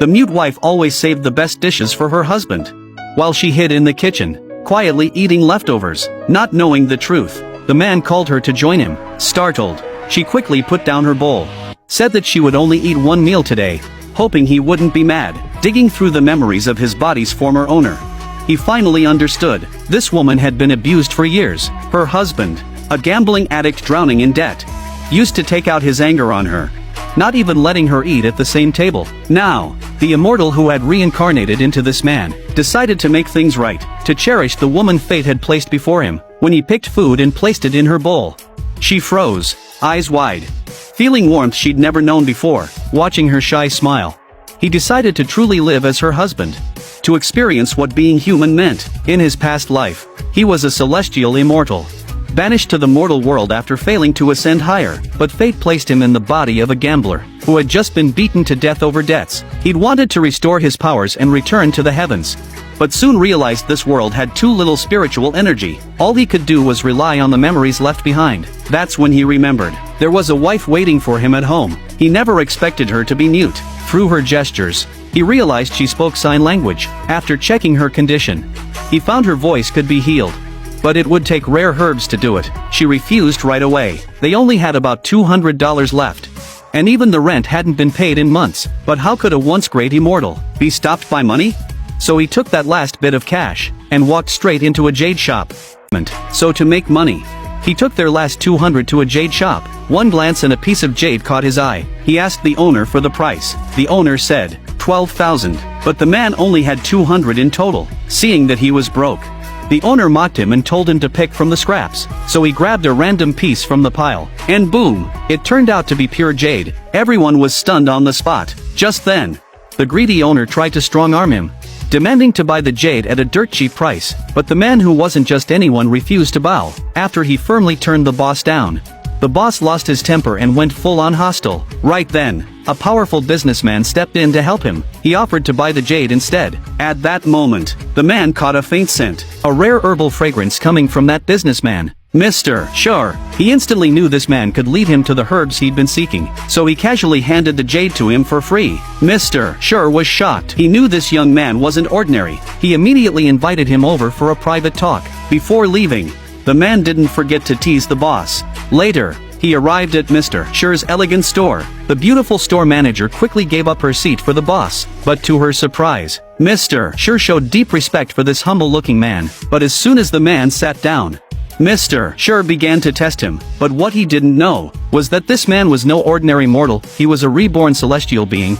The mute wife always saved the best dishes for her husband, while she hid in the kitchen, quietly eating leftovers, not knowing the truth. The man called her to join him. Startled, she quickly put down her bowl, said that she would only eat one meal today, hoping he wouldn't be mad. Digging through the memories of his body's former owner, he finally understood. This woman had been abused for years. Her husband, a gambling addict drowning in debt, used to take out his anger on her, not even letting her eat at the same table. Now, the immortal who had reincarnated into this man, decided to make things right, to cherish the woman fate had placed before him. When he picked food and placed it in her bowl, she froze, eyes wide, feeling warmth she'd never known before. Watching her shy smile, he decided to truly live as her husband, to experience what being human meant. In his past life, he was a celestial immortal, banished to the mortal world after failing to ascend higher, but fate placed him in the body of a gambler, who had just been beaten to death over debts. He'd wanted to restore his powers and return to the heavens, but soon realized this world had too little spiritual energy. All he could do was rely on the memories left behind. That's when he remembered. There was a wife waiting for him at home. He never expected her to be mute. Through her gestures, he realized she spoke sign language. After checking her condition, he found her voice could be healed, but it would take rare herbs to do it. She refused right away. They only had about $200 left, and even the rent hadn't been paid in months. But how could a once great immortal be stopped by money? So he took that last bit of cash and walked straight into a jade shop. So to make money, he took their last 200 to a jade shop. One glance and a piece of jade caught his eye. He asked the owner for the price. The owner said, 12,000, but the man only had 200 in total. Seeing that he was broke, the owner mocked him and told him to pick from the scraps. So he grabbed a random piece from the pile, and boom, it turned out to be pure jade. Everyone was stunned on the spot. Just then, the greedy owner tried to strong-arm him, demanding to buy the jade at a dirt cheap price, but the man who wasn't just anyone refused to bow. After he firmly turned the boss down, the boss lost his temper and went full-on hostile. Right then, a powerful businessman stepped in to help him. He offered to buy the jade instead. At that moment, the man caught a faint scent, a rare herbal fragrance coming from that businessman. Mr. Sure. He instantly knew this man could lead him to the herbs he'd been seeking, so he casually handed the jade to him for free. Mr. Sure was shocked. He knew this young man wasn't ordinary. He immediately invited him over for a private talk. Before leaving, the man didn't forget to tease the boss. Later, he arrived at Mr. Sure's elegant store. The beautiful store manager quickly gave up her seat for the boss, but to her surprise, Mr. Sure showed deep respect for this humble-looking man. But as soon as the man sat down, Mr. Sure began to test him. But what he didn't know was that this man was no ordinary mortal. He was a reborn celestial being,